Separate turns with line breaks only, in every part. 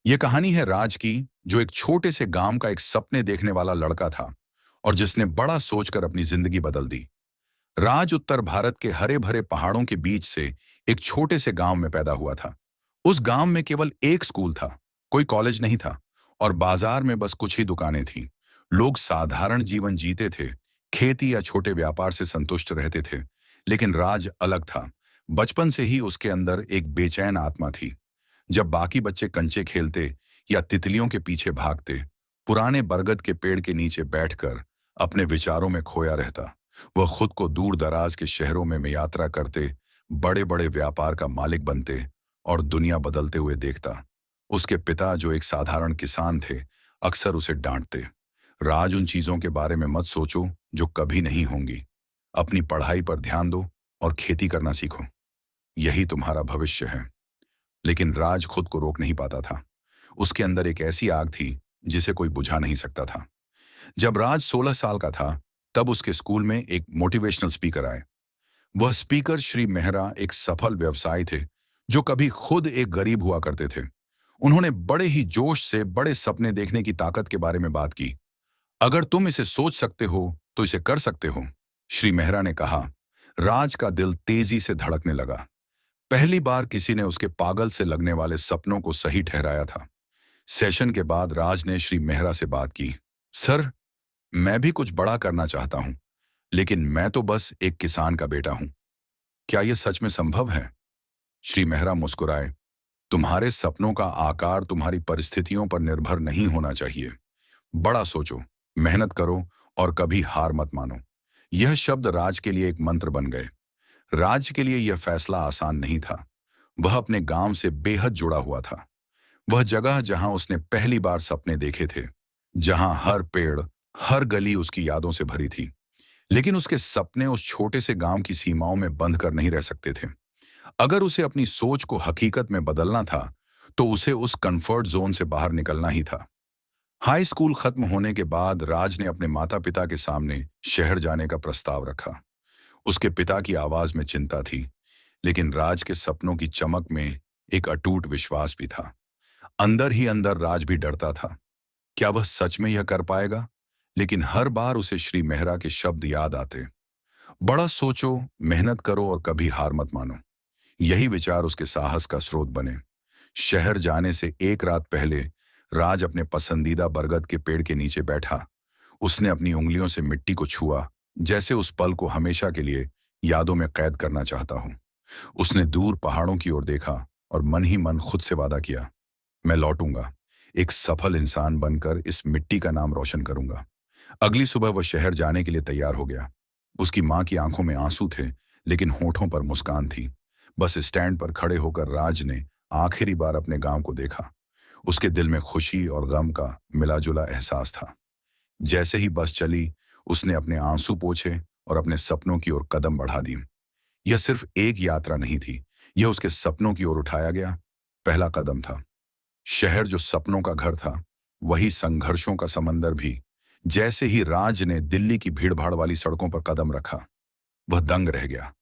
ये कहानी है राज की, जो एक छोटे से गांव का एक सपने देखने वाला लड़का था और जिसने बड़ा सोचकर अपनी जिंदगी बदल दी। राज उत्तर भारत के हरे भरे पहाड़ों के बीच से एक छोटे से गांव में पैदा हुआ था। उस गांव में केवल एक स्कूल था, कोई कॉलेज नहीं था और बाजार में बस कुछ ही दुकानें थीं। लोग साधारण जीवन जीते थे, खेती या छोटे व्यापार से संतुष्ट रहते थे। लेकिन राज अलग था। बचपन से ही उसके अंदर एक बेचैन आत्मा थी। जब बाकी बच्चे कंचे खेलते या तितलियों के पीछे भागते, पुराने बरगद के पेड़ के नीचे बैठकर अपने विचारों में खोया रहता। वह खुद को दूर दराज के शहरों में यात्रा करते, बड़े बड़े व्यापार का मालिक बनते और दुनिया बदलते हुए देखता। उसके पिता, जो एक साधारण किसान थे, अक्सर उसे डांटते, राज, उन चीजों के बारे में मत सोचो जो कभी नहीं होंगी। अपनी पढ़ाई पर ध्यान दो और खेती करना सीखो, यही तुम्हारा भविष्य है। लेकिन राज खुद को रोक नहीं पाता था। उसके अंदर एक ऐसी आग थी जिसे कोई बुझा नहीं सकता था। जब राज 16 साल का था, तब उसके स्कूल में एक मोटिवेशनल स्पीकर आए। वह स्पीकर श्री मेहरा एक सफल व्यवसायी थे, जो कभी खुद एक गरीब हुआ करते थे। उन्होंने बड़े ही जोश से बड़े सपने देखने की ताकत के बारे में बात की। अगर तुम इसे सोच सकते हो तो इसे कर सकते हो, श्री मेहरा ने कहा। राज का दिल तेजी से धड़कने लगा। पहली बार किसी ने उसके पागल से लगने वाले सपनों को सही ठहराया था। सेशन के बाद राज ने श्री मेहरा से बात की। सर, मैं भी कुछ बड़ा करना चाहता हूं, लेकिन मैं तो बस एक किसान का बेटा हूं। क्या यह सच में संभव है? श्री मेहरा मुस्कुराए। तुम्हारे सपनों का आकार तुम्हारी परिस्थितियों पर निर्भर नहीं होना चाहिए। बड़ा सोचो, मेहनत करो और कभी हार मत मानो। यह शब्द राज के लिए एक मंत्र बन गए। राज के लिए यह फैसला आसान नहीं था। वह अपने गांव से बेहद जुड़ा हुआ था। वह जगह जहां उसने पहली बार सपने देखे थे, जहां हर पेड़, हर गली उसकी यादों से भरी थी। लेकिन उसके सपने उस छोटे से गांव की सीमाओं में बंध कर नहीं रह सकते थे। अगर उसे अपनी सोच को हकीकत में बदलना था, तो उसे उस कंफर्ट जोन से बाहर निकलना ही था। हाई स्कूल खत्म होने के बाद राज ने अपने माता पिता के सामने शहर जाने का प्रस्ताव रखा। उसके पिता की आवाज में चिंता थी, लेकिन राज के सपनों की चमक में एक अटूट विश्वास भी था। अंदर ही अंदर राज भी डरता था। क्या वह सच में यह कर पाएगा? लेकिन हर बार उसे श्री मेहरा के शब्द याद आते, बड़ा सोचो, मेहनत करो और कभी हार मत मानो। यही विचार उसके साहस का स्रोत बने। शहर जाने से एक रात पहले राज अपने पसंदीदा बरगद के पेड़ के नीचे बैठा। उसने अपनी उंगलियों से मिट्टी को छुआ, जैसे उस पल को हमेशा के लिए यादों में कैद करना चाहता हूं। उसने दूर पहाड़ों की ओर देखा और मन ही मन खुद से वादा किया, मैं लौटूंगा, एक सफल इंसान बनकर इस मिट्टी का नाम रोशन करूंगा। अगली सुबह वह शहर जाने के लिए तैयार हो गया। उसकी मां की आंखों में आंसू थे, लेकिन होठों पर मुस्कान थी। बस स्टैंड पर खड़े होकर राज ने आखिरी बार अपने गांव को देखा। उसके दिल में खुशी और गम का मिलाजुला एहसास था। जैसे ही बस चली, उसने अपने आंसू पोंछे और अपने सपनों की ओर कदम बढ़ा दी। यह सिर्फ एक यात्रा नहीं थी, यह उसके सपनों की ओर उठाया गया पहला कदम था। शहर जो सपनों का घर था, वही संघर्षों का समंदर भी। जैसे ही राज ने दिल्ली की भीड़भाड़ वाली सड़कों पर कदम रखा, वह दंग रह गया।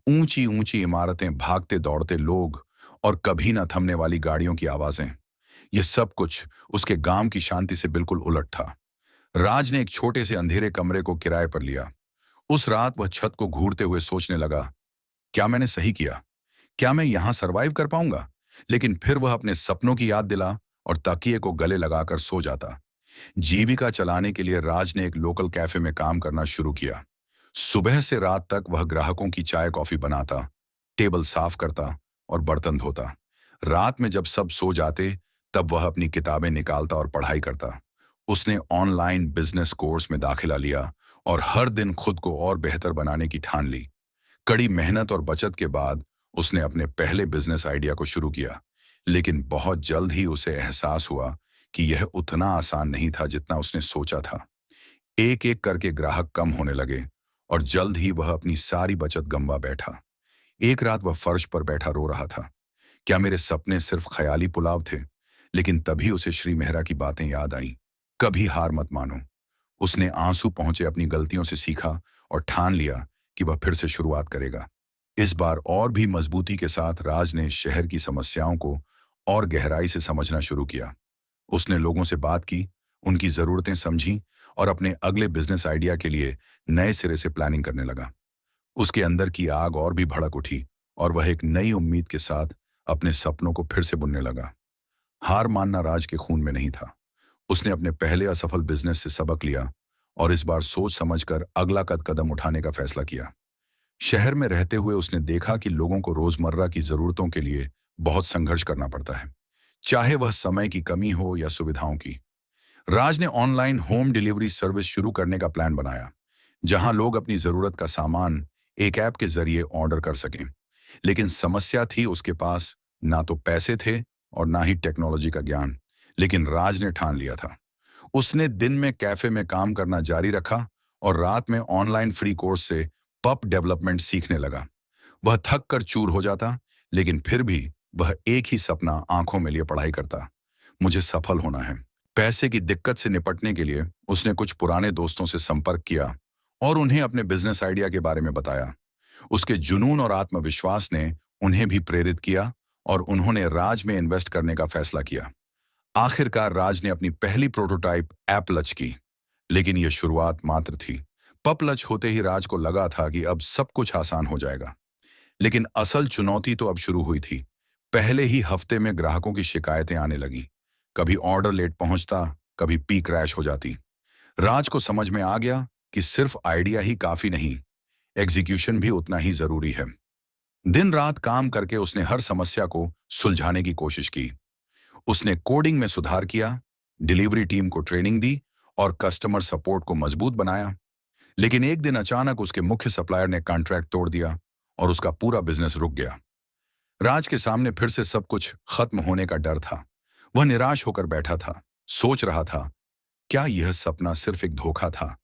ऊंची ऊंची इमारतें, भागते दौड़ते लोग और कभी न थमने वाली गाड़ियों की आवाजें, यह सब कुछ उसके गांव की शांति से बिल्कुल उलट था। राज ने एक छोटे से अंधेरे कमरे को किराए पर लिया। उस रात वह छत को घूरते हुए सोचने लगा, क्या मैंने सही किया? क्या मैं यहां सरवाइव कर पाऊंगा? लेकिन फिर वह अपने सपनों की याद दिला और तकिए को गले लगाकर सो जाता। जीविका चलाने के लिए राज ने एक लोकल कैफे में काम करना शुरू किया। सुबह से रात तक वह ग्राहकों की चाय कॉफी बनाता, टेबल साफ करता और बर्तन धोता। रात में जब सब सो जाते, तब वह अपनी किताबें निकालता और पढ़ाई करता। उसने ऑनलाइन बिजनेस कोर्स में दाखिला लिया और हर दिन खुद को और बेहतर बनाने की ठान ली। कड़ी मेहनत और बचत के बाद उसने अपने पहले बिजनेस आइडिया को शुरू किया, लेकिन बहुत जल्द ही उसे एहसास हुआ कि यह उतना आसान नहीं था जितना उसने सोचा था। एक एक करके ग्राहक कम होने लगे और जल्द ही वह अपनी सारी बचत गंवा बैठा। एक रात वह फर्श पर बैठा रो रहा था। क्या मेरे सपने सिर्फ ख्याली पुलाव थे? लेकिन तभी उसे श्री मेहरा की बातें याद आईं। कभी हार मत मानो। उसने आंसू पहुंचे अपनी गलतियों से सीखा और ठान लिया कि वह फिर से शुरुआत करेगा। इस बार और भी मजबूती के साथ राज ने शहर की समस्याओं को और गहराई से समझना शुरू किया। उसने लोगों से बात की, उनकी जरूरतें समझी और अपने अगले बिजनेस आइडिया के लिए नए सिरे से प्लानिंग करने लगा। उसके अंदर की आग और भी भड़क उठी और वह एक नई उम्मीद के साथ अपने सपनों को फिर से बुनने लगा। हार मानना राज के खून में नहीं था। उसने अपने पहले असफल बिजनेस से सबक लिया और इस बार सोच समझकर अगला कदम उठाने का फैसला किया। शहर में रहते हुए उसने देखा कि लोगों को रोजमर्रा की जरूरतों के लिए बहुत संघर्ष करना पड़ता है, चाहे वह समय की कमी हो या सुविधाओं की। राज ने ऑनलाइन होम डिलीवरी सर्विस शुरू करने का प्लान बनाया, जहां लोग अपनी जरूरत का सामान एक ऐप के जरिए ऑर्डर कर सकें। लेकिन समस्या थी, उसके पास ना तो पैसे थे और ना ही टेक्नोलॉजी का ज्ञान। लेकिन राज ने ठान लिया था। उसने दिन में कैफे में काम करना जारी रखा और रात में ऑनलाइन फ्री कोर्स से पप डेवलपमेंट सीखने लगा। वह थक कर चूर हो जाता, लेकिन फिर भी वह एक ही सपना आंखों में लिए पढ़ाई करता, मुझे सफल होना है। पैसे की दिक्कत से निपटने के लिए उसने कुछ पुराने दोस्तों से संपर्क किया और उन्हें अपने बिजनेस आइडिया के बारे में बताया। उसके जुनून और आत्मविश्वास ने उन्हें भी प्रेरित किया और उन्होंने राज में इन्वेस्ट करने का फैसला किया। आखिरकार राज ने अपनी पहली प्रोटोटाइप ऐप लॉन्च की, लेकिन यह शुरुआत मात्र थी। पप लॉन्च होते ही राज को लगा था कि अब सब कुछ आसान हो जाएगा, लेकिन असल चुनौती तो अब शुरू हुई थी। पहले ही हफ्ते में ग्राहकों की शिकायतें आने लगी। कभी ऑर्डर लेट पहुंचता, कभी पी क्रैश हो जाती। राज को समझ में आ गया कि सिर्फ आइडिया ही काफी नहीं, एग्जीक्यूशन भी उतना ही जरूरी है। दिन रात काम करके उसने हर समस्या को सुलझाने की कोशिश की। उसने कोडिंग में सुधार किया, डिलीवरी टीम को ट्रेनिंग दी और कस्टमर सपोर्ट को मजबूत बनाया। लेकिन एक दिन अचानक उसके मुख्य सप्लायर ने कॉन्ट्रैक्ट तोड़ दिया और उसका पूरा बिजनेस रुक गया। राज के सामने फिर से सब कुछ खत्म होने का डर था। वह निराश होकर बैठा था, सोच रहा था, क्या यह सपना सिर्फ एक धोखा था?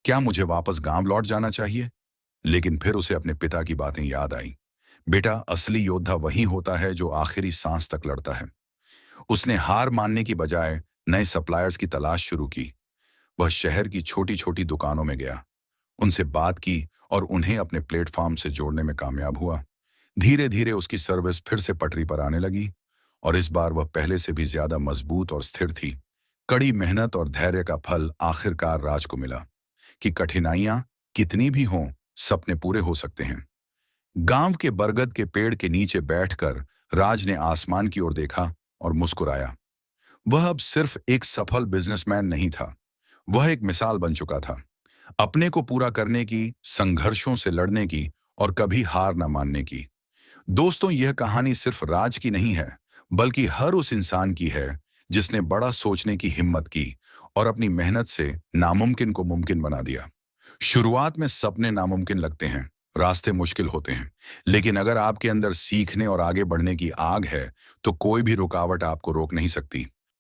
क्या मुझे वापस गांव लौट जाना चाहिए? लेकिन फिर उसे अपने पिता की बातें याद आई। बेटा, असली योद्धा वही होता है जो आखिरी सांस तक लड़ता है। उसने हार मानने की बजाय नए सप्लायर्स की तलाश शुरू की। वह शहर की छोटी छोटी दुकानों में गया, उनसे बात की और उन्हें अपने प्लेटफॉर्म से जोड़ने में कामयाब हुआ। धीरे धीरे उसकी सर्विस फिर से पटरी पर आने लगी और इस बार वह पहले से भी ज्यादा मजबूत और स्थिर थी। कड़ी मेहनत और धैर्य का फल आखिरकार राज को मिला कि कठिनाइयां कितनी भी हों, सपने पूरे हो सकते हैं। गांव के बरगद के पेड़ के नीचे बैठकर राज ने आसमान की ओर देखा और मुस्कुराया। वह अब सिर्फ एक सफल बिजनेसमैन नहीं था, वह एक मिसाल बन चुका था। अपने को पूरा करने की, संघर्षों से लड़ने की और कभी हार न मानने की। दोस्तों, यह कहानी सिर्फ राज की नहीं है, बल्कि हर उस इंसान की है जिसने बड़ा सोचने की हिम्मत की और अपनी मेहनत से नामुमकिन को मुमकिन बना दिया। शुरुआत में सपने नामुमकिन लगते हैं, रास्ते मुश्किल होते हैं, लेकिन अगर आपके अंदर सीखने और आगे बढ़ने की आग है, तो कोई भी रुकावट आपको रोक नहीं सकती।